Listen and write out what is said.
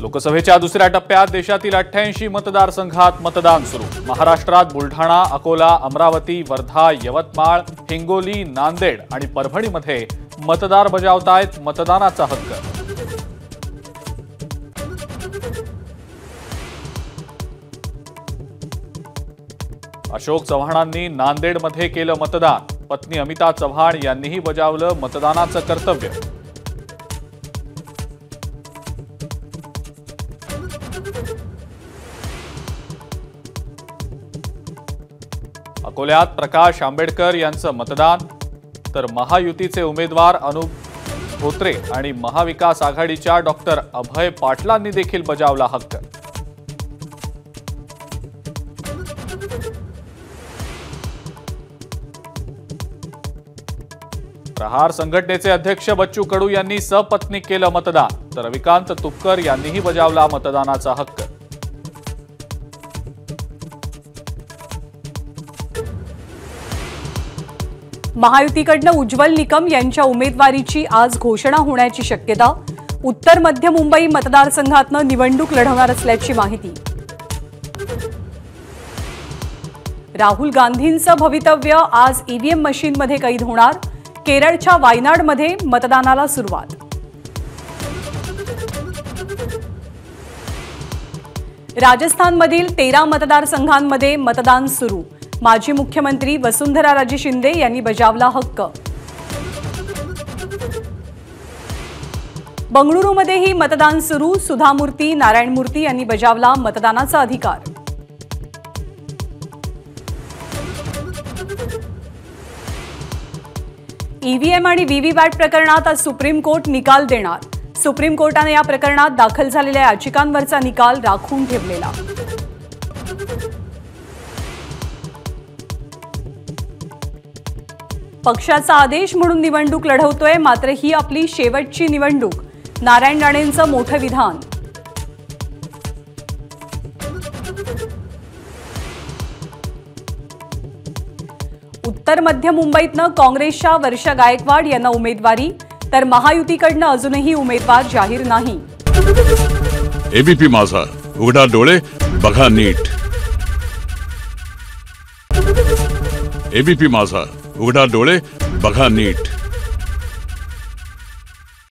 लोकसभेच्या दुसऱ्या टप्प्यात देशातील 88 मतदारसंघात मतदान सुरू। महाराष्ट्रात बुलढाणा, अकोला, अमरावती, वर्धा, यवतमाळ, हिंगोली, नांदेड आणि परभणीमध्ये मतदार बजावतायत मतदानाचा हक्क। अशोक चव्हाणांनी नांदेडमध्ये केलं मतदान। पत्नी अमिता चव्हाण यांनीही बजावलं मतदानाचं कर्तव्य। अकोल्यात प्रकाश आंबेडकर यांचं मतदान, तर महायुतीचे उमेदवार अनुप धोत्रे आणि महाविकास आघाडीच्या डॉक्टर अभय पाटलांनी देखील बजावला हक्क। प्रहार संघटनेचे अध्यक्ष बच्चू कडू यांनी सपत्नीक केलं मतदान, तर रविकांत तुपकर यांनीही बजावला मतदानाचा हक्क। महायुतीकडनं उज्ज्वल निकम यांच्या उमेदवारीची आज घोषणा होण्याची शक्यता। उत्तर मध्य मुंबई मतदारसंघातनं निवडणूक लढवणार असल्याची माहिती। राहुल गांधींचं भवितव्य आज ईव्हीएम मशीनमध्ये कैद होणार। केरळच्या वायनाडमध्ये मतदानाला सुरुवात। राजस्थानमधील 13 मतदारसंघांमध्ये मतदान सुरू। माजी मुख्यमंत्री वसुंधराराजे शिंदे यांनी बजावला हक्क। बंगळुरूमध्येही मतदान सुरू। सुधा मूर्ती, नारायण मूर्ती यांनी बजावला मतदानाचा अधिकार। ईव्हीएम आणि व्हीव्हीपॅट प्रकरणात आज सुप्रीम कोर्ट निकाल देणार। सुप्रीम कोर्टाने या प्रकरणात दाखल झालेल्या याचिकांवरचा निकाल राखून ठेवलेला। पक्षाचा आदेश म्हणून निवडणूक लढवतोय, मात्र ही आपली शेवटची निवडणूक, नारायण राणेंचं मोठं विधान। उत्तर मध्य मुंबईतनं काँग्रेसच्या वर्षा गायकवाड यांना उमेदवारी, तर महायुतीकडनं अजूनही उमेदवार जाहीर नाही। एबीपी माझा, उघडा डोळे बघा नीट। एबीपी माझा, उघडा डोळे बघा नीट।